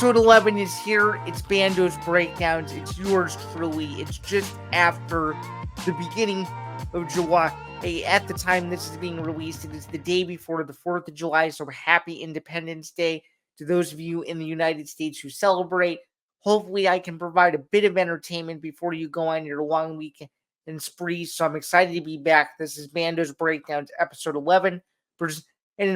Episode 11 is here. It's Bando's Breakdowns. It's yours truly. It's just after the beginning of July. Hey, at the time this is being released, it is the day before the 4th of July, so happy Independence Day to those of you in the United States who celebrate. Hopefully I can provide a bit of entertainment before you go on your long weekend spree, so I'm excited to be back. This is Bando's Breakdowns, episode 11, presented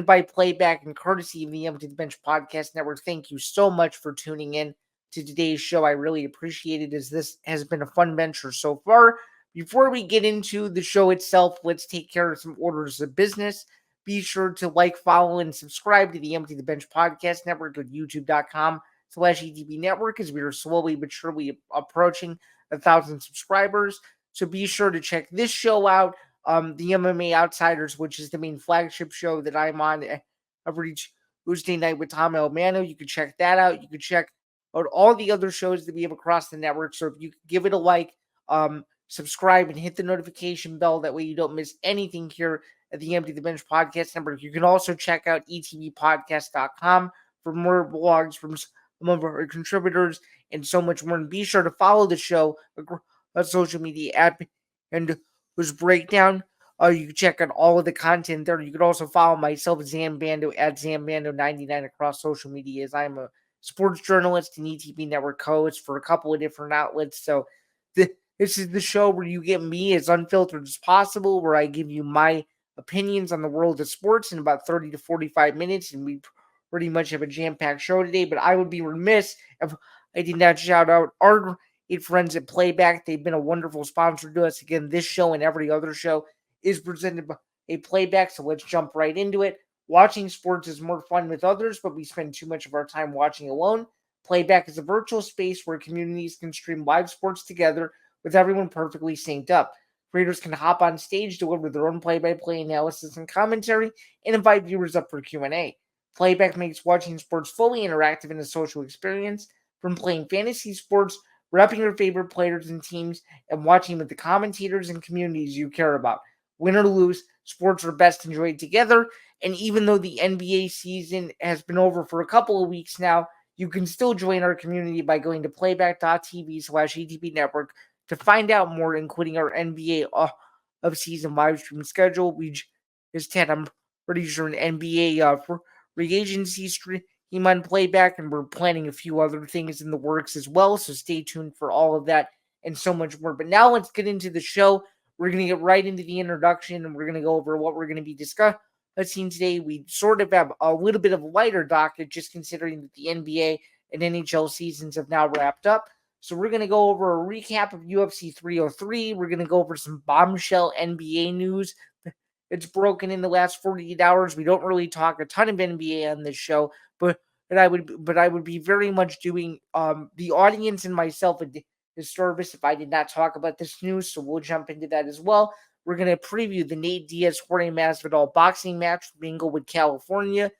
by Playback and courtesy of the Empty the Bench Podcast Network. Thank you so much for tuning in to today's show. I really appreciate it, as this has been a fun venture so far. Before we get into the show itself, let's take care of some orders of business. Be sure to like, follow, and subscribe to the Empty the Bench Podcast Network at youtube.com/ETB Network, as we are slowly but surely approaching 1,000 subscribers. So be sure to check this show out, the MMA Outsiders, which is the main flagship show that I'm on every Tuesday night with Tom Elmano. You can check that out. You can check out all the other shows that we have across the network. So if you could give it a like, subscribe, and hit the notification bell, that way you don't miss anything here at the Empty the Bench Podcast Network. You can also check out etbpodcast.com for more blogs from some of our contributors and so much more. And be sure to follow the show on social media at and was breakdown. You can check out all of the content there. You can also follow myself, Zain Bando, at ZanBando99 across social media, as I'm a sports journalist and ETB Network host for a couple of different outlets. So this is the show where you get me as unfiltered as possible, where I give you my opinions on the world of sports in about 30 to 45 minutes, and we pretty much have a jam-packed show today. But I would be remiss if I did not shout out our great friends at Playback. They've been a wonderful sponsor to us. Again, this show and every other show is presented by a Playback, so let's jump right into it. Watching sports is more fun with others, but we spend too much of our time watching alone. Playback is a virtual space where communities can stream live sports together with everyone perfectly synced up. Creators can hop on stage, deliver their own play-by-play analysis and commentary, and invite viewers up for Q&A. Playback makes watching sports fully interactive and a social experience, from playing fantasy sports, repping your favorite players and teams, and watching with the commentators and communities you care about. Win or lose, sports are best enjoyed together, and even though the NBA season has been over for a couple of weeks now, you can still join our community by going to playback.tv/ETB Network to find out more, including our NBA of-season live stream schedule. We just had, I'm pretty sure, an NBA free agency stream on Playback, and we're planning a few other things in the works as well, so stay tuned for all of that and so much more. But now let's get into the show. We're going to get right into the introduction, and we're going to go over what we're going to be discussing today. We sort of have a little bit of a lighter docket, just considering that the NBA and NHL seasons have now wrapped up. So we're going to go over a recap of UFC 303. We're going to go over some bombshell NBA news. It's broken in the last 48 hours. We don't really talk a ton of NBA on this show, but I would be very much doing the audience and myself a disservice if I did not talk about this news. So we'll jump into that as well. We're going to preview the Nate Diaz Jorge Masvidal boxing match from Inglewood, California.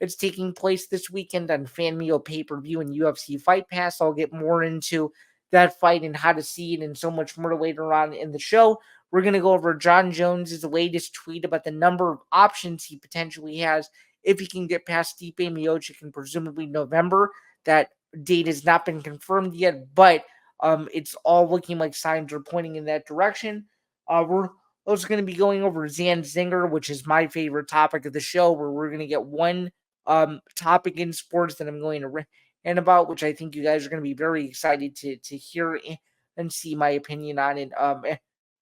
It's taking place this weekend on FanMeo pay-per-view and UFC Fight Pass. I'll get more into that fight and how to see it and so much more later on in the show. We're going to go over Jon Jones' latest tweet about the number of options he potentially has if he can get past Stipe Miocic in presumably November. That date has not been confirmed yet, but it's all looking like signs are pointing in that direction. We're also going to be going over Zain Zinger, which is my favorite topic of the show, where we're going to get one topic in sports that I'm going to rant about, which I think you guys are going to be very excited to hear and see my opinion on it.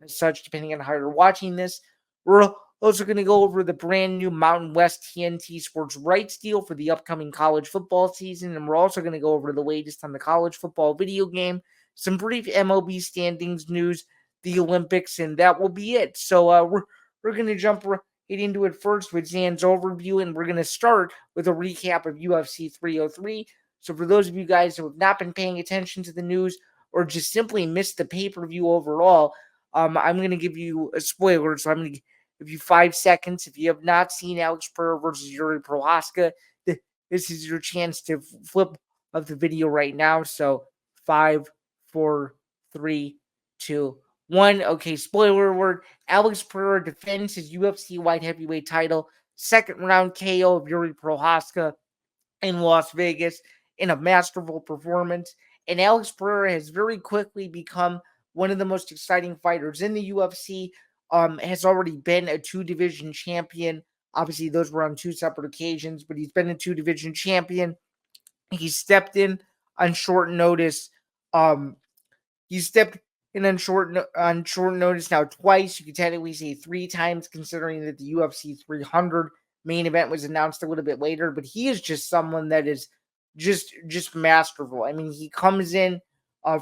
As such, depending on how you're watching this, we're also going to go over the brand new Mountain West TNT Sports rights deal for the upcoming college football season, and we're also going to go over the latest on the college football video game, some brief MLB standings news, the Olympics, and that will be it. So we're going to jump right into it first with Zan's overview, and we're going to start with a recap of UFC 303. So for those of you guys who have not been paying attention to the news or just simply missed the pay-per-view overall, I'm going to give you a spoiler, so I'm going to give you 5 seconds. If you have not seen Alex Pereira versus Yuri Prohaska, this is your chance to flip of the video right now. So 5, 4, 3, 2, 1. Okay, spoiler alert. Alex Pereira defends his UFC light heavyweight title. Second round KO of Yuri Prohaska in Las Vegas. in a masterful performance. And Alex Pereira has very quickly become one of the most exciting fighters in the UFC. Has already been a two-division champion. Obviously, those were on two separate occasions, but he's been a two-division champion. He stepped in on short notice. Um, he stepped in on short notice now twice. You could technically say three times, considering that the UFC 300 main event was announced a little bit later. But he is just someone that is just masterful. I mean, he comes in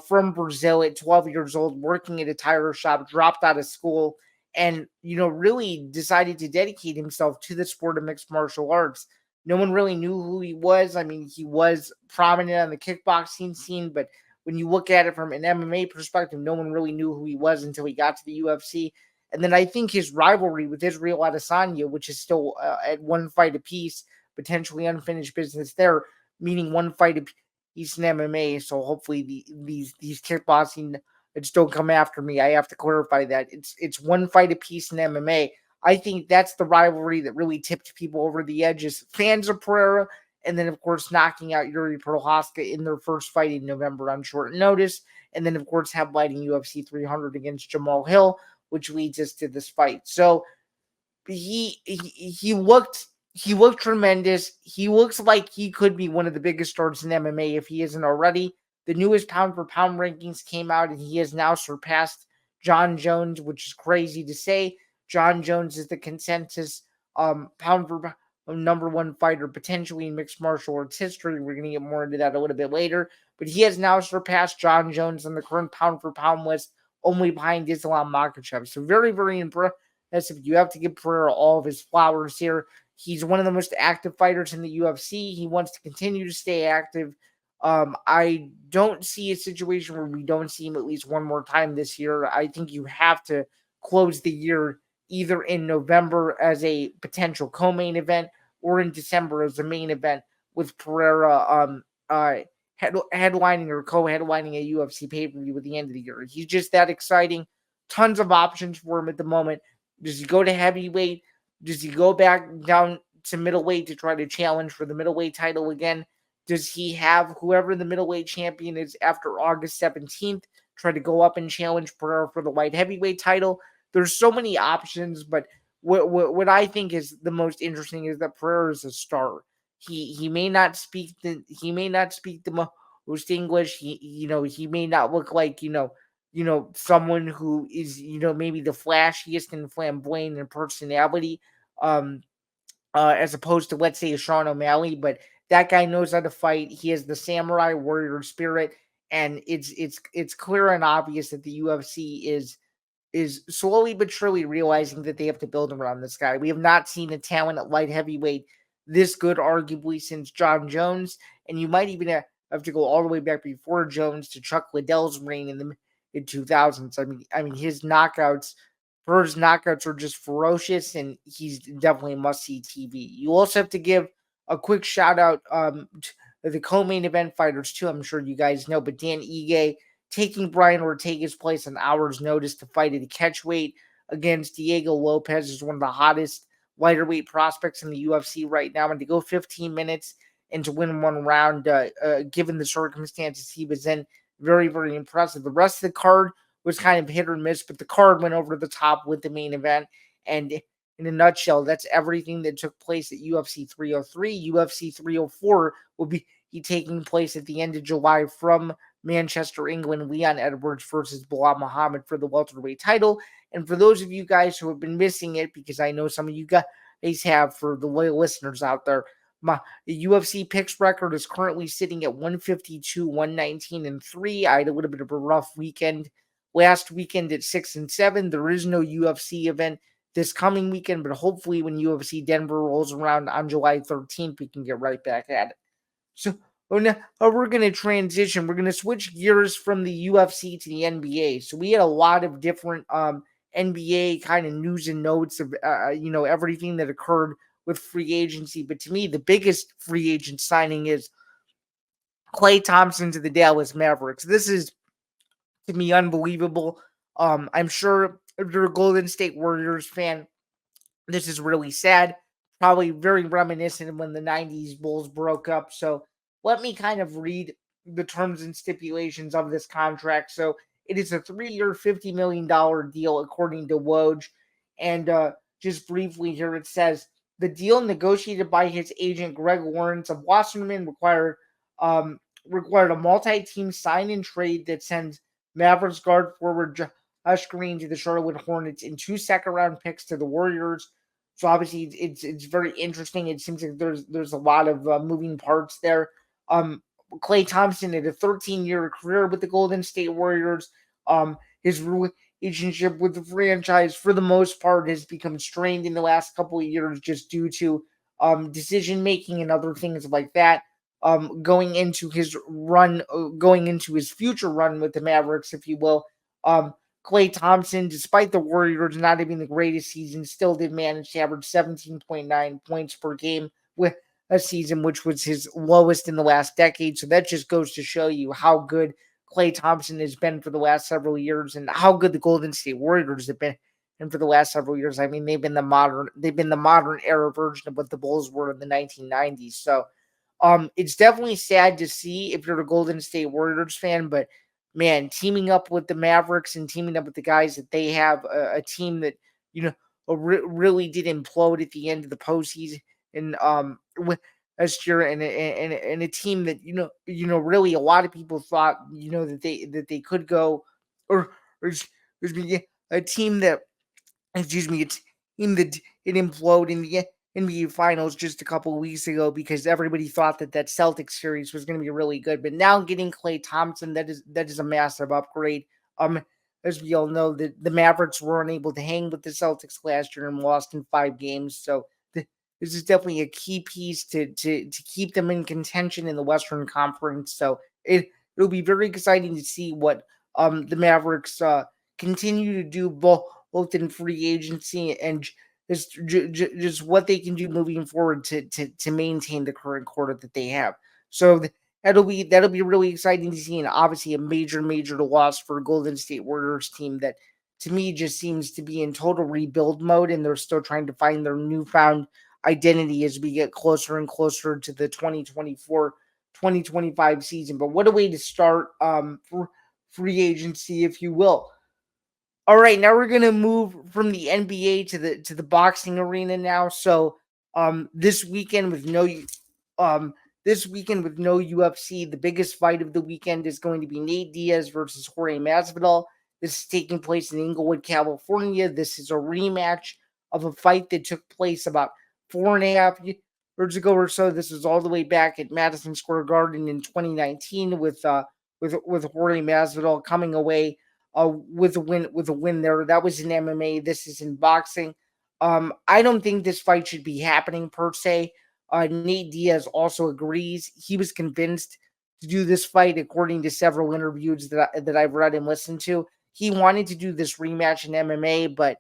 from Brazil at 12 years old, working at a tire shop, dropped out of school, and really decided to dedicate himself to the sport of mixed martial arts. No one really knew who he was. I mean, he was prominent on the kickboxing scene, but when you look at it from an MMA perspective, no one really knew who he was until he got to the UFC. And then I think his rivalry with Israel Adesanya, which is still at one fight apiece, potentially unfinished business there, meaning one fight apiece in MMA. So hopefully these kickboxing just don't come after me. I have to clarify that it's one fight apiece in MMA. I think that's the rivalry that really tipped people over the edge as fans of Pereira, and then, of course, knocking out Yuri Prochazka in their first fight in November on short notice, and then, of course, headlining UFC 300 against Jamal Hill, which leads us to this fight. So he looked tremendous. He looks like he could be one of the biggest stars in MMA if he isn't already. The newest pound for pound rankings came out, and he has now surpassed Jon Jones, which is crazy to say. Jon Jones is the consensus pound for pound number one fighter potentially in mixed martial arts history. We're going to get more into that a little bit later. But he has now surpassed Jon Jones on the current pound for pound list, only behind Islam Makhachev. So very, very impressive. You have to give Pereira all of his flowers here. He's one of the most active fighters in the UFC. He wants to continue to stay active. I don't see a situation where we don't see him at least one more time this year. I think you have to close the year either in November as a potential co-main event or in December as a main event with Pereira headlining or co-headlining a UFC pay-per-view at the end of the year. He's just that exciting. Tons of options for him at the moment. Does he go to heavyweight? Does he go back down to middleweight to try to challenge for the middleweight title again? Does he have whoever the middleweight champion is after August 17th try to go up and challenge Pereira for the light heavyweight title? There's so many options, but what I think is the most interesting is that Pereira is a star. He may not speak the most English. He may not look like someone who is maybe the flashiest and flamboyant in personality, um, as opposed to, let's say, a Sean O'Malley, but that guy knows how to fight. He has the samurai warrior spirit, and it's clear and obvious that the UFC is slowly but surely realizing that they have to build around this guy. We have not seen a talent at light heavyweight this good, arguably, since Jon Jones, and you might even have to go all the way back before Jones to Chuck Liddell's reign in the mid 2000s. I mean, Bird's knockouts are just ferocious, and he's definitely must-see TV. You also have to give a quick shout-out to the co-main event fighters, too. I'm sure you guys know, but Dan Ige taking Brian Ortega's place on hour's notice to fight at a catchweight against Diego Lopez is one of the hottest lighter weight prospects in the UFC right now. And to go 15 minutes and to win one round, given the circumstances he was in, very, very impressive. The rest of the card was kind of hit or miss, but the card went over the top with the main event. And in a nutshell, that's everything that took place at UFC 303. UFC 304 will be taking place at the end of July from Manchester, England. Leon Edwards versus Bilal Muhammad for the welterweight title. And for those of you guys who have been missing it, because I know some of you guys have, for the loyal listeners out there, the UFC picks record is currently sitting at 152, 119, and 3. I had a little bit of a rough weekend last weekend at 6-7. There is no UFC event this coming weekend, but hopefully when UFC Denver rolls around on July 13th, we can get right back at it. So now we're going to transition. We're going to switch gears from the UFC to the NBA. So we had a lot of different NBA kind of news and notes of everything that occurred with free agency. But to me, the biggest free agent signing is Klay Thompson to the Dallas Mavericks. This is, to me, unbelievable. I'm sure if you're a Golden State Warriors fan, this is really sad. Probably very reminiscent of when the 90s Bulls broke up. So let me kind of read the terms and stipulations of this contract. So it is a 3-year, $50 million deal, according to Woj. And just briefly here, it says the deal negotiated by his agent Greg Lawrence of Wasserman required a multi-team sign and trade that sends Mavericks guard forward Josh Green to the Charlotte Hornets and 2 second-round picks to the Warriors. So obviously it's very interesting. It seems like there's a lot of moving parts there. Klay Thompson had a 13-year career with the Golden State Warriors. His relationship with the franchise, for the most part, has become strained in the last couple of years just due to decision making and other things like that. Going into his future run with the Mavericks, if you will. Klay Thompson, despite the Warriors not having the greatest season, still did manage to average 17.9 points per game with a season which was his lowest in the last decade. So that just goes to show you how good Klay Thompson has been for the last several years and how good the Golden State Warriors have been and for the last several years. I mean, they've been the modern era version of what the Bulls were in the 1990s. So it's definitely sad to see if you're a Golden State Warriors fan, but man, teaming up with the Mavericks and teaming up with the guys that they have, a team that really did implode at the end of the postseason, and with last year, and a team that really a lot of people thought that they could go, or excuse me, a team that it's in the it imploded in the NBA Finals just a couple of weeks ago because everybody thought that Celtics series was going to be really good. But now getting Klay Thompson, that is a massive upgrade. As we all know, the Mavericks were unable to hang with the Celtics last year and lost in 5 games. So this is definitely a key piece to keep them in contention in the Western Conference. So it'll be very exciting to see what the Mavericks continue to do both in free agency and just what they can do moving forward to maintain the current quarter that they have. So that'll be really exciting to see, and obviously a major loss for a Golden State Warriors team that to me just seems to be in total rebuild mode, and they're still trying to find their newfound identity as we get closer and closer to the 2024-2025 season. But what a way to start for free agency, if you will. All right, now we're gonna move from the NBA to the boxing arena now. So this weekend with no UFC, the biggest fight of the weekend is going to be Nate Diaz versus Jorge Masvidal. This is taking place in Inglewood, California. This is a rematch of a fight that took place about 4.5 years ago or so. This was all the way back at Madison Square Garden in 2019 with Jorge Masvidal coming away with a win there. That was in MMA. This is in boxing. I don't think this fight should be happening per se. Nate Diaz also agrees. He was convinced to do this fight, according to several interviews that I've read and listened to. He wanted to do this rematch in MMA, but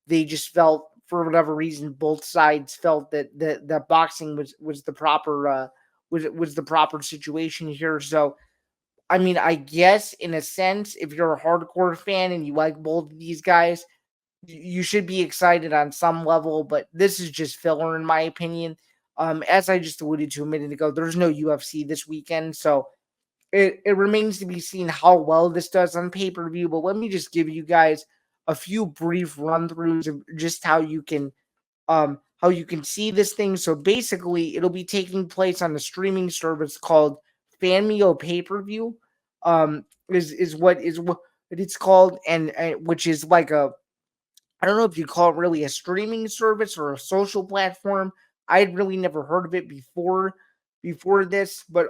they just felt, for whatever reason, both sides felt that boxing was the proper was the proper situation here. So I mean, I guess in a sense, if you're a hardcore fan and you like both of these guys, you should be excited on some level, but this is just filler in my opinion. As I just alluded to a minute ago, there's no UFC this weekend, so it remains to be seen how well this does on pay-per-view. But let me just give you guys a few brief run-throughs of just how you can see this thing. So basically, it'll be taking place on a streaming service called Fanmio Pay-Per-View. Is what it's called, and which is like I don't know if you call it really a streaming service or a social platform. I had really never heard of it before this, but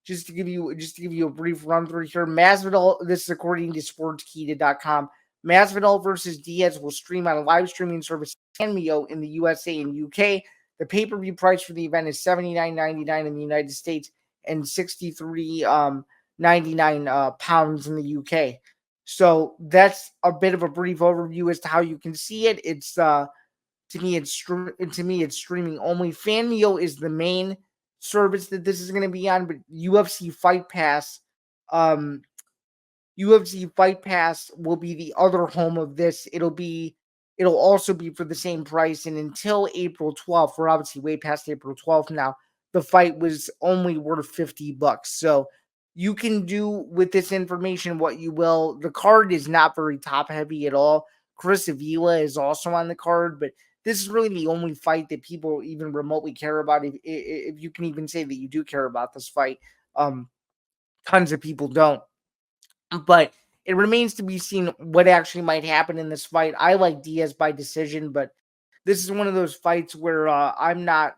just to give you a brief run through here, Masvidal. This is according to SportsKey.com. Masvidal versus Diaz will stream on a live streaming service Fanmio in the USA and UK. The pay-per-view price for the event is $79.99 in the United States and £63.99 pounds in the UK. So that's a bit of a brief overview as to how you can see it. It's to me it's streaming only. Fanmio is the main service that this is going to be on, but UFC Fight Pass will be the other home of this. It'll also be for the same price, and until April 12th, we're obviously way past April 12th now. the fight was only worth $50. So you can do with this information what you will. The card is not very top heavy at all. Chris Avila is also on the card, but this is really the only fight that people even remotely care about. If you can even say that you do care about this fight, tons of people don't. But it remains to be seen what actually might happen in this fight. I like Diaz by decision, but this is one of those fights where I'm not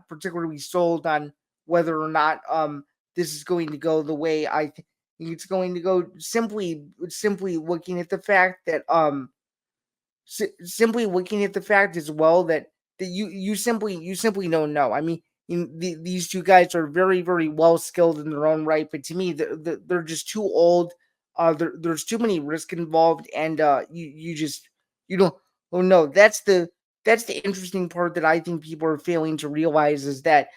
particularly sold on whether or not this is going to go the way I think it's going to go. Simply looking at the fact that simply looking at the fact as well that you simply don't know. I mean, these two guys are very very well skilled in their own right, but to me they're just too old. There's too many risk involved, and you don't. Oh no, that's the interesting part that I think people are failing to realize is that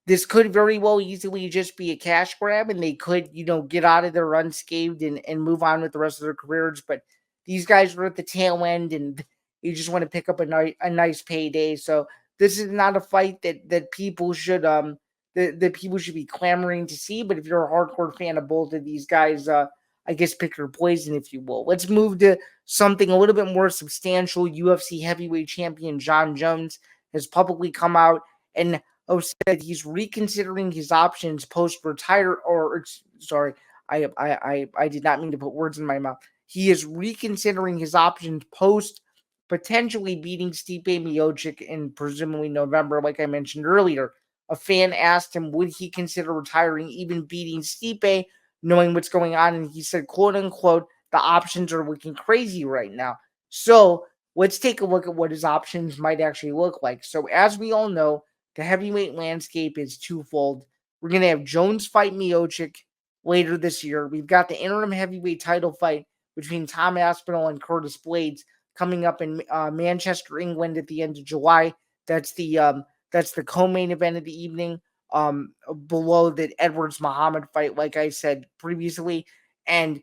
this could very well easily just be a cash grab, and they could get out of there unscathed and move on with the rest of their careers, but these guys are at the tail end, and you just want to pick up a nice payday. So this is not a fight that people should that people should be clamoring to see. But if you're a hardcore fan of both of these guys, I guess pick your poison, if you will. Let's move to something a little bit more substantial. UFC heavyweight champion Jon Jones has publicly come out and said he's reconsidering his options post retire. Or sorry, I did not mean to put words in my mouth. He is reconsidering his options post potentially beating Stipe Miocic in presumably November, like I mentioned earlier. A fan asked him, would he consider retiring, even beating Stipe, knowing what's going on? And he said, quote unquote, the options are looking crazy right now. So let's take a look at what his options might actually look like. So as we all know, the heavyweight landscape is twofold. We're going to have Jones fight Miocic later this year. We've got the interim heavyweight title fight between Tom Aspinall and Curtis Blades coming up in Manchester, England at the end of July. That's the co-main event of the evening. Below that Edwards Muhammad fight, like I said previously, and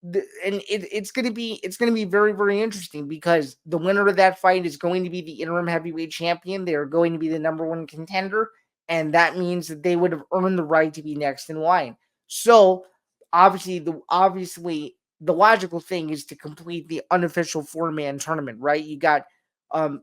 it's gonna be very very interesting because the winner of that fight is going to be the interim heavyweight champion. They are going to be the number one contender, and that means that they would have earned the right to be next in line. So obviously the logical thing is to complete the unofficial 4-man tournament, right? You got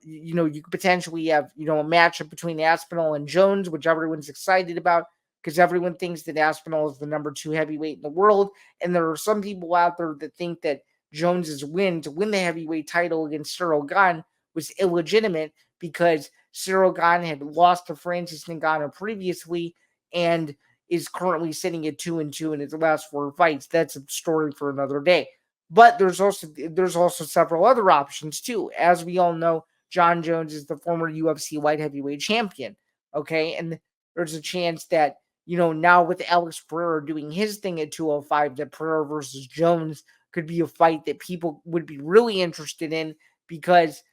you could potentially have a matchup between Aspinall and Jones, which everyone's excited about because everyone thinks that Aspinall is the number 2 heavyweight in the world. And there are some people out there that think that Jones's win to win the heavyweight title against Cyril Gane was illegitimate because Cyril Gane had lost to Francis Ngannou previously and is currently sitting at 2-2 in his last 4 fights. That's a story for another day. But there's also several other options too. As we all know, Jon Jones is the former UFC light heavyweight champion. Okay, and there's a chance that now with Alex Pereira doing his thing at 205, that Pereira versus Jones could be a fight that people would be really interested in because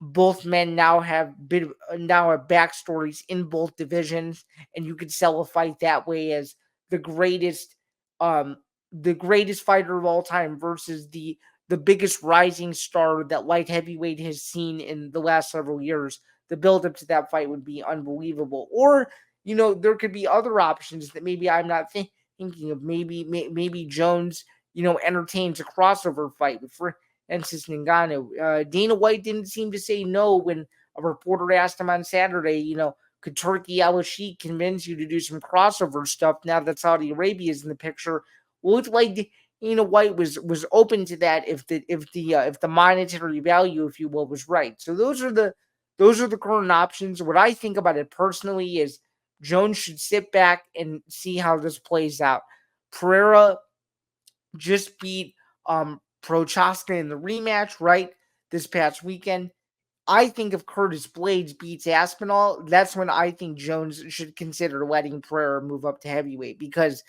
both men now have backstories in both divisions, and you could sell a fight that way as the greatest, um, the greatest fighter of all time versus the biggest rising star that light heavyweight has seen in the last several years. The build up to that fight would be unbelievable. Or there could be other options that maybe I'm not thinking of. Maybe Jones entertains a crossover fight with Francis Ngannou. Dana White didn't seem to say no when a reporter asked him on Saturday, could Turkey Al Sheikh convince you to do some crossover stuff now that Saudi Arabia is in the picture? Looked like Dana White was open to that if the monetary value, if you will, was right. So those are the current options. What I think about it personally is Jones should sit back and see how this plays out. Pereira just beat Prochaska in the rematch, right? This past weekend. I think if Curtis Blades beats Aspinall, that's when I think Jones should consider letting Pereira move up to heavyweight because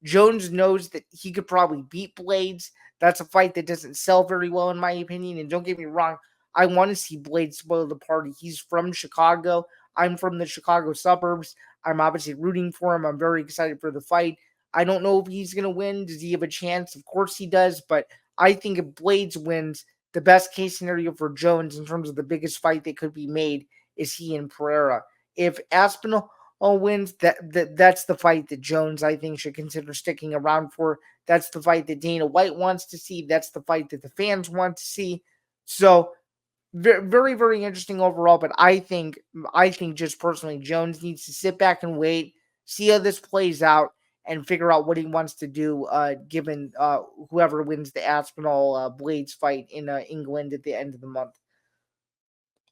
Jones knows that he could probably beat Blades. That's a fight that doesn't sell very well, in my opinion. And don't get me wrong, I want to see Blades spoil the party. He's from Chicago. I'm from the Chicago suburbs. I'm obviously rooting for him. I'm very excited for the fight. I don't know if he's going to win. Does he have a chance? Of course he does. But I think if Blades wins, the best case scenario for Jones in terms of the biggest fight that could be made is he and Pereira. If Aspinall wins, that's the fight that Jones, I think, should consider sticking around for. That's the fight that Dana White wants to see. That's the fight that the fans want to see. So very, very interesting overall. But I think just personally, Jones needs to sit back and wait, see how this plays out, and figure out what he wants to do. Given whoever wins the Aspinall Blades fight in England at the end of the month.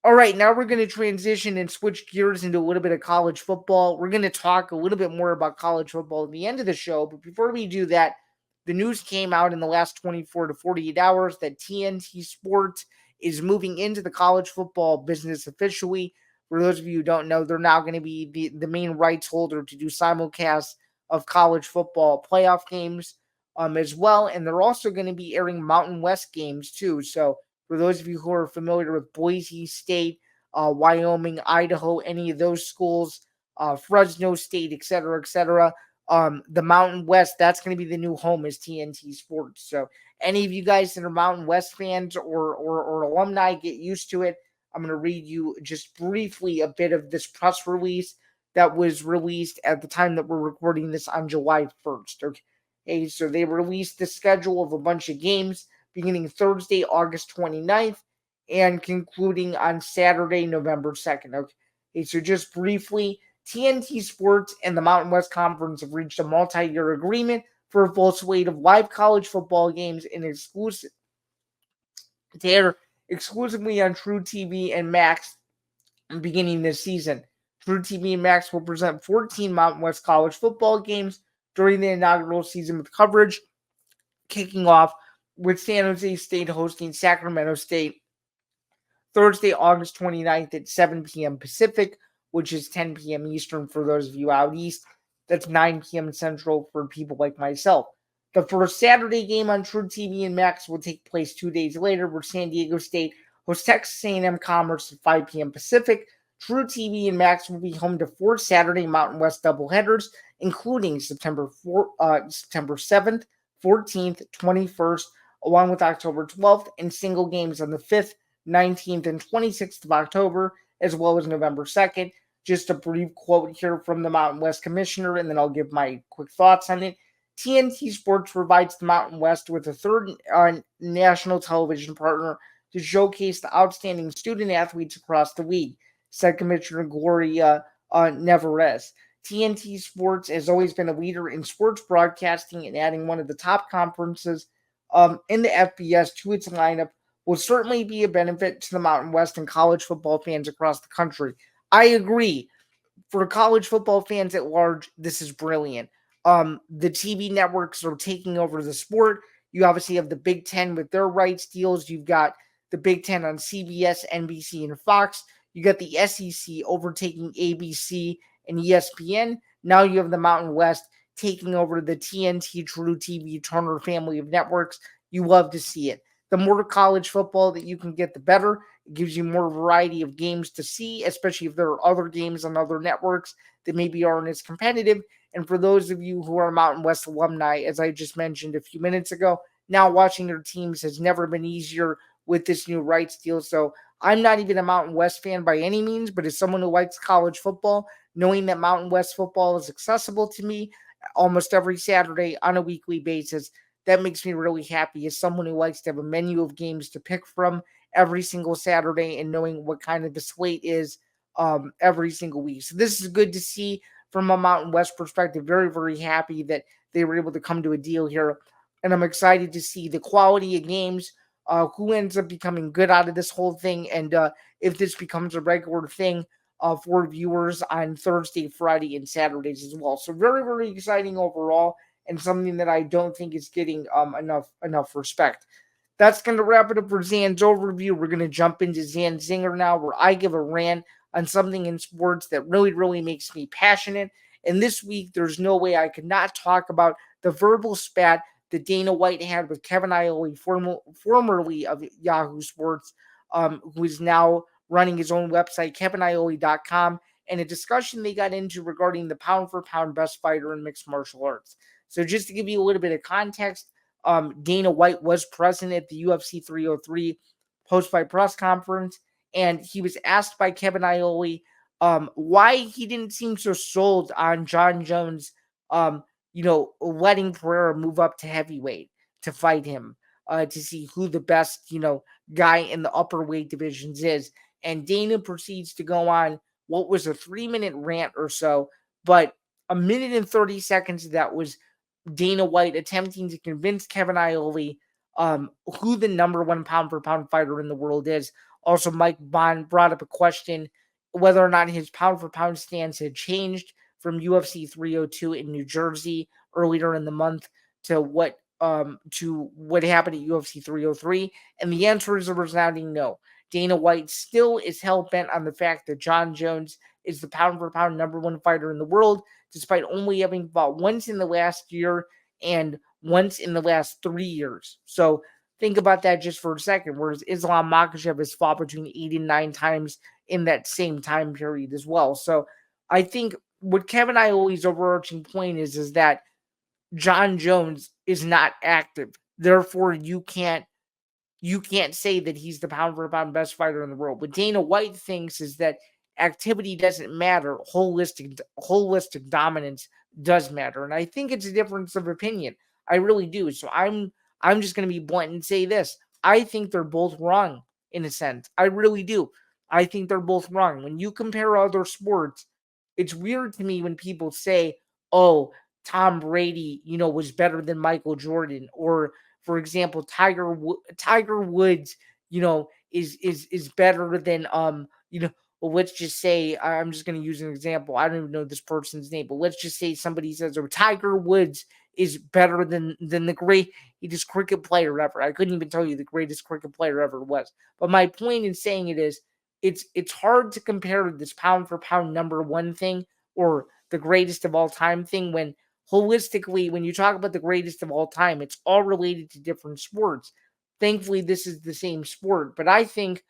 All right, now we're going to transition and switch gears into a little bit of college football. We're going to talk a little bit more about college football at the end of the show. But before we do that, the news came out in the last 24 to 48 hours that TNT Sports is moving into the college football business officially. For those of you who don't know, they're now going to be the main rights holder to do simulcasts of college football playoff games as well. And they're also going to be airing Mountain West games too. So for those of you who are familiar with Boise State, Wyoming, Idaho, any of those schools, Fresno State, et cetera, the Mountain West, that's going to be the new home is TNT Sports. So any of you guys that are Mountain West fans or alumni, get used to it. I'm going to read you just briefly a bit of this press release that was released at the time that we're recording this on July 1st. Okay, so they released the schedule of a bunch of games beginning Thursday, August 29th, and concluding on Saturday, November 2nd. Okay, so just briefly, TNT Sports and the Mountain West Conference have reached a multi-year agreement for a full slate of live college football games and exclusive. They're exclusively on True TV and Max beginning this season. True TV and Max will present 14 Mountain West college football games during the inaugural season with coverage kicking off with San Jose State hosting Sacramento State Thursday, August 29th at 7 p.m. Pacific, which is 10 p.m. Eastern for those of you out east. That's 9 p.m. Central for people like myself. The first Saturday game on True TV and Max will take place 2 days later, where San Diego State hosts Texas A&M Commerce at 5 p.m. Pacific. True TV and Max will be home to 4 Saturday Mountain West doubleheaders, including September 7th, 14th, 21st, along with October 12th, and single games on the 5th, 19th, and 26th of October, as well as November 2nd. Just a brief quote here from the Mountain West Commissioner, and then I'll give my quick thoughts on it. TNT Sports provides the Mountain West with a third national television partner to showcase the outstanding student athletes across the league, said Commissioner Gloria Nevarez. TNT Sports has always been a leader in sports broadcasting, and adding one of the top conferences in the FBS to its lineup will certainly be a benefit to the Mountain West and college football fans across the country. I agree. For college football fans at large, this is brilliant. The TV networks are taking over the sport. You obviously have the Big Ten with their rights deals. You've got the Big Ten on CBS, NBC, and Fox. You got the SEC overtaking ABC and ESPN. Now you have the Mountain West taking over the TNT True TV Turner family of networks. You love to see it. The more college football that you can get, the better. It gives you more variety of games to see, especially if there are other games on other networks that maybe aren't as competitive. And for those of you who are Mountain West alumni, as I just mentioned a few minutes ago, now watching your teams has never been easier with this new rights deal. So I'm not even a Mountain West fan by any means, but as someone who likes college football, knowing that Mountain West football is accessible to me almost every Saturday on a weekly basis, that makes me really happy as someone who likes to have a menu of games to pick from every single Saturday and knowing what kind of the slate is every single week. So this is good to see from a Mountain West perspective. Very, very happy that they were able to come to a deal here. And I'm excited to see the quality of games, who ends up becoming good out of this whole thing, and if this becomes a regular thing for viewers on Thursday, Friday, and Saturdays as well. So very, very exciting overall, and something that I don't think is getting enough respect. That's going to wrap it up for Zan's overview. We're going to jump into Zan's Zinger now, where I give a rant on something in sports that really, really makes me passionate. And this week, there's no way I could not talk about the verbal spat that Dana White had with Kevin Iole, formerly of Yahoo Sports, who is now running his own website, KevinIole.com, and a discussion they got into regarding the pound-for-pound best fighter in mixed martial arts. So just to give you a little bit of context, Dana White was present at the UFC 303 post-fight press conference, and he was asked by Kevin Iole why he didn't seem so sold on Jon Jones, letting Pereira move up to heavyweight to fight him, to see who the best, guy in the upper weight divisions is. And Dana proceeds to go on what was a 3-minute rant or so, but a minute and 30 seconds of that was Dana White attempting to convince Kevin Iole who the number one pound for pound fighter in the world is. Also, Mike Bond brought up a question whether or not his pound for pound stance had changed from UFC 302 in New Jersey earlier in the month to what happened at UFC 303, and the answer is a resounding no. Dana White still is hell bent on the fact that Jon Jones is the pound for pound number one fighter in the world, despite only having fought once in the last year and once in the last 3 years. So think about that just for a second. Whereas Islam Makhachev has fought between 8 and 9 times in that same time period as well. So I think what Kevin Iole's overarching point is that Jon Jones is not active. Therefore, you can't say that he's the pound for pound best fighter in the world. What Dana White thinks is that activity doesn't matter. Holistic dominance does matter. And I think it's a difference of opinion. I really do. So I'm just going to be blunt and say this. I think they're both wrong in a sense. I really do. I think they're both wrong. When you compare other sports, it's weird to me when people say, "Oh, Tom Brady, was better than Michael Jordan," or for example, Tiger Woods, is better than well, let's just say I'm just going to use an example. I don't even know this person's name, but let's just say somebody says, "Oh, Tiger Woods is better than the greatest cricket player ever." I couldn't even tell you the greatest cricket player ever was. But my point in saying it is, it's hard to compare this pound for pound number one thing or the greatest of all time thing when holistically, when you talk about the greatest of all time, it's all related to different sports. Thankfully, this is the same sport, but I think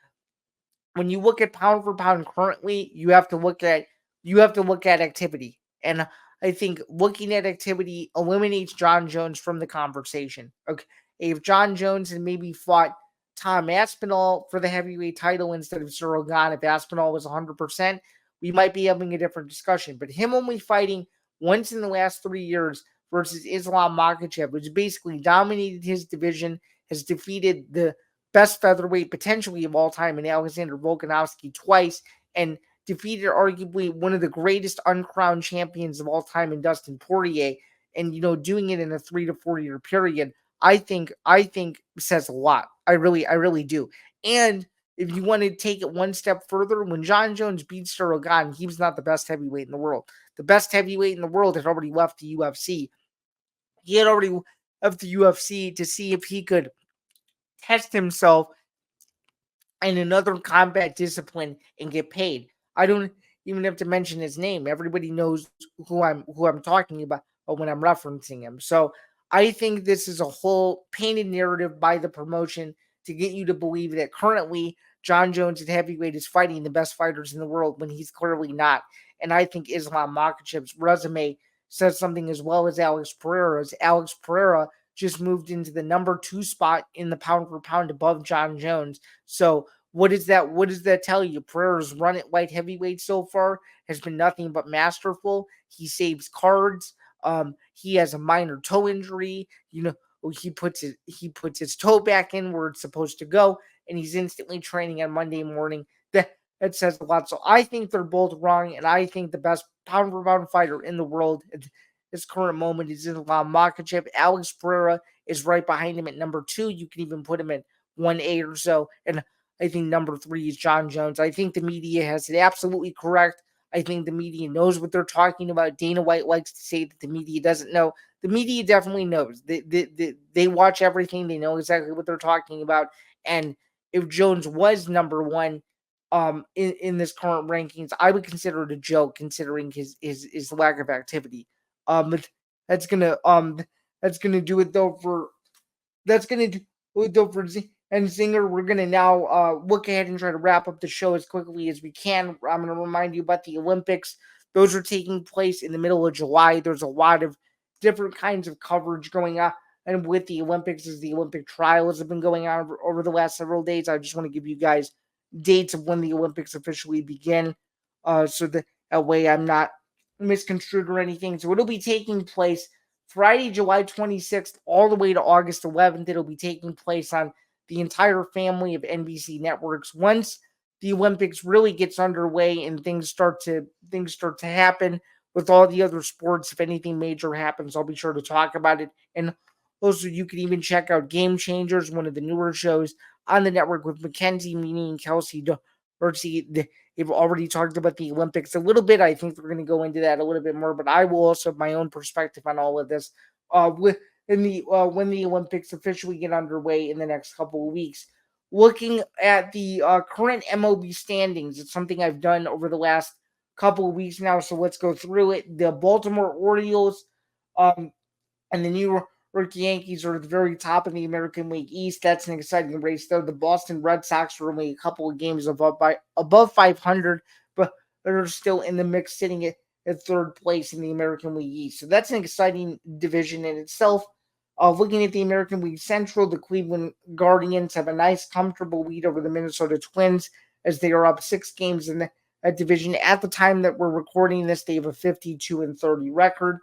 when you look at pound for pound currently, you have to look at activity. And I think looking at activity eliminates Jon Jones from the conversation. Okay. If Jon Jones had maybe fought Tom Aspinall for the heavyweight title instead of Cyril Gane, if Aspinall was 100%, we might be having a different discussion. But him only fighting once in the last 3 years versus Islam Makhachev, which basically dominated his division, has defeated the best featherweight potentially of all time in Alexander Volkanovski twice, and defeated arguably one of the greatest uncrowned champions of all time in Dustin Poirier, and doing it in a 3 to 4 year period. I think says a lot. I really do. And if you want to take it one step further, when Jon Jones beat Cyril Gane, he was not the best heavyweight in the world. The best heavyweight in the world had already left the UFC. He had already left the UFC to see if he could test himself in another combat discipline and get paid. I don't even have to mention his name. Everybody knows who I'm talking about when I'm referencing him. So I think this is a whole painted narrative by the promotion to get you to believe that currently Jon Jones at heavyweight is fighting the best fighters in the world when he's clearly not. And I think Islam Makhachev's resume says something as well as Alex Pereira's. Alex Pereira just moved into the number 2 spot in the pound for pound above Jon Jones. So what is that? What does that tell you? Pereira's run at light heavyweight so far has been nothing but masterful. He saves cards. He has a minor toe injury. He puts his toe back in where it's supposed to go, and he's instantly training on Monday morning. That says a lot. So I think they're both wrong, and I think the best pound for pound fighter in the world at this current moment is Islam Makhachev. Alex Pereira is right behind him at number 2. You can even put him at 1A or so, and I think number 3 is Jon Jones. I think the media has it absolutely correct. I think the media knows what they're talking about. Dana White likes to say that the media doesn't know. The media definitely knows. They watch everything. They know exactly what they're talking about. And if Jones was number 1 in this current rankings, I would consider it a joke considering his lack of activity. But that's gonna do it though for that's gonna do it though for and Zinger. We're going to now look ahead and try to wrap up the show as quickly as we can. I'm going to remind you about the Olympics. Those are taking place in the middle of July. There's a lot of different kinds of coverage going on. And with the Olympics, as the Olympic trials have been going on over the last several days, I just want to give you guys dates of when the Olympics officially begin. so that way I'm not misconstrued or anything. So it'll be taking place Friday, July 26th, all the way to August 11th. It'll be taking place on the entire family of NBC networks. Once the Olympics really gets underway and things start to happen with all the other sports, if anything major happens, I'll be sure to talk about it. And also, you can even check out Game Changers, one of the newer shows on the network with Mackenzie, Meany, and Kelsey Dorsey. They've already talked about the Olympics a little bit. I think we're going to go into that a little bit more, but I will also have my own perspective on all of this with in the when the Olympics officially get underway in the next couple of weeks. Looking at the current MLB standings, it's something I've done over the last couple of weeks now. So let's go through it. The Baltimore Orioles um, and the New York Yankees are at the very top of the American League East. That's an exciting race, though. The Boston Red Sox are only a couple of games above 500, but they're still in the mix, sitting at third place in the American League East. So that's an exciting division in itself. Looking at the American League Central, the Cleveland Guardians have a nice, comfortable lead over the Minnesota Twins as they are up 6 games in that division. At the time that we're recording this, they have a 52-30 record.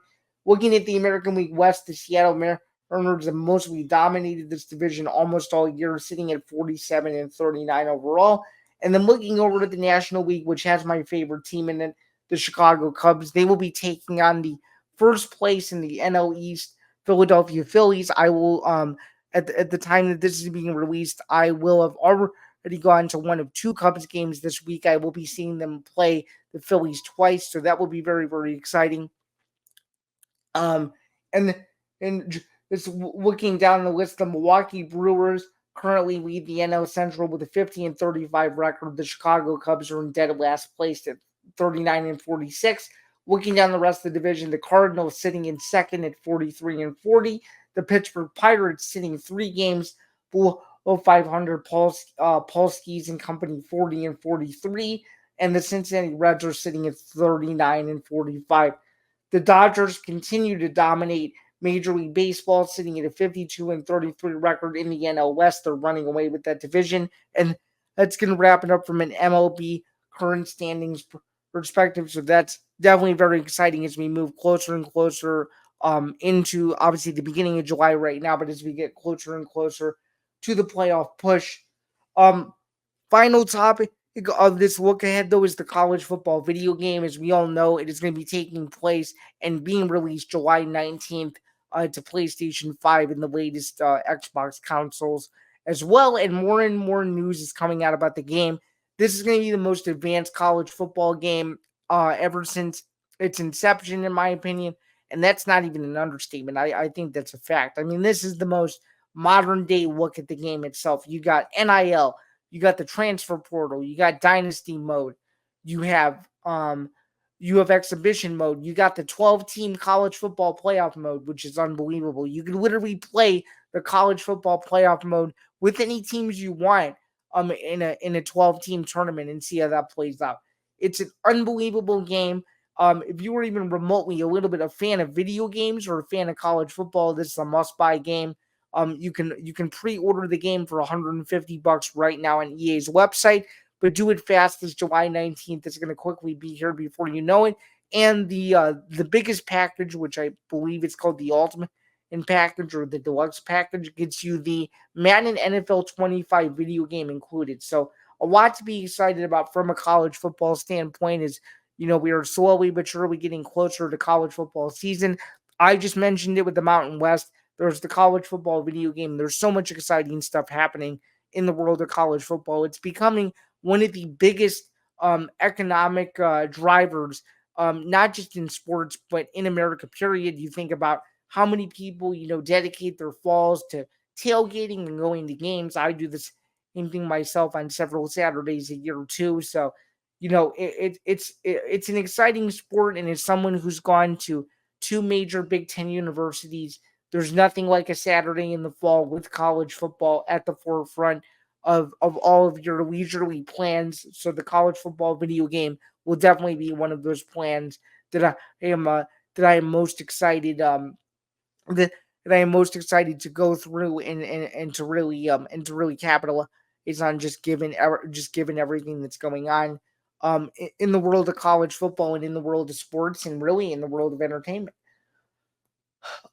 Looking at the American League West, the Seattle Mariners have mostly dominated this division almost all year, sitting at 47-39 overall. And then looking over to the National League, which has my favorite team in it, the Chicago Cubs, they will be taking on the first place in the NL East, Philadelphia Phillies. I will at the time that this is being released, I will have already gone to one of 2 Cubs games this week. I will be seeing them play the Phillies twice, so that will be very, very exciting. Um, and just looking down the list, the Milwaukee Brewers currently lead the NL Central with a 50-35 record. The Chicago Cubs are in dead last place at 39-46. Looking down the rest of the division, the Cardinals sitting in second at 43-40. The Pittsburgh Pirates sitting 3 games below 500. Paulskis and company 40-43, and the Cincinnati Reds are sitting at 39-45. The Dodgers continue to dominate Major League Baseball, sitting at a 52-33 record in the NL West. They're running away with that division, and that's going to wrap it up from an MLB current standings perspective. So that's definitely very exciting as we move closer and closer into obviously the beginning of July right now, but as we get closer and closer to the playoff push. Um, Final topic of this look ahead, though, is the college football video game. As we all know, it is going to be taking place and being released July 19th to PlayStation 5 and the latest Xbox consoles as well. And more news is coming out about the game. This is going to be the most advanced college football game ever since its inception, in my opinion. And that's not even an understatement. I think that's a fact. I mean, this is the most modern day look at the game itself. You got NIL, you got the transfer portal, you got dynasty mode, you have exhibition mode, you got the 12-team college football playoff mode, which is unbelievable. You can literally play the college football playoff mode with any teams you want in a 12-team tournament and see how that plays out. It's an unbelievable game. If you were even remotely a little bit a fan of video games or a fan of college football, this is a must-buy game. You can pre-order the game for $150 right now on EA's website, but do it fast. As July 19th is going to quickly be here before you know it. And the biggest package, which I believe it's called the Ultimate package or the Deluxe package, gets you the Madden NFL 25 video game included. So a lot to be excited about from a college football standpoint. Is we are slowly but surely getting closer to college football season. I just mentioned it with the Mountain West. There's the college football video game. There's so much exciting stuff happening in the world of college football. It's becoming one of the biggest economic drivers, not just in sports, but in America, period. You think about how many people, dedicate their falls to tailgating and going to games. I do this same thing myself on several Saturdays a year too. So, it's an exciting sport, and as someone who's gone to 2 major Big Ten universities, there's nothing like a Saturday in the fall with college football at the forefront of all of your leisurely plans. So the college football video game will definitely be one of those plans that I am most excited that, that I am most excited to go through and to really capitalize on just given everything that's going on. in the world of college football and in the world of sports and really in the world of entertainment.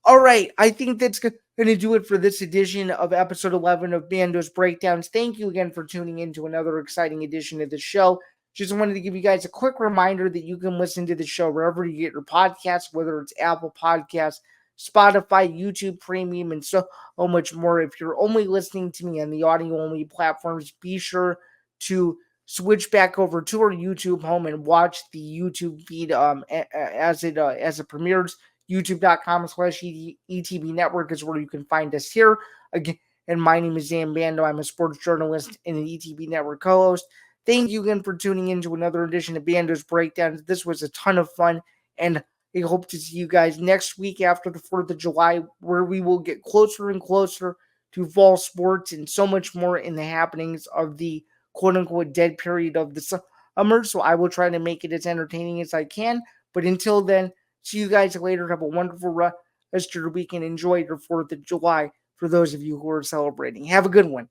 All right, I think that's going to do it for this edition of episode 11 of Bando's Breakdowns. Thank you again for tuning in to another exciting edition of the show. Just wanted to give you guys a quick reminder that you can listen to the show wherever you get your podcasts, whether it's Apple Podcasts, Spotify, YouTube Premium, and so much more. If you're only listening to me on the audio-only platforms, be sure to switch back over to our YouTube home and watch the YouTube feed as it premieres. YouTube.com/ETB Network is where you can find us here. Again, and my name is Zain Bando. I'm a sports journalist and an ETB Network co-host. Thank you again for tuning in to another edition of Bando's Breakdowns. This was a ton of fun, and I hope to see you guys next week after the 4th of July, where we will get closer and closer to fall sports and so much more in the happenings of the quote-unquote dead period of the summer. So I will try to make it as entertaining as I can. But until then, see you guys later. Have a wonderful rest of your week and enjoy your 4th of July for those of you who are celebrating. Have a good one.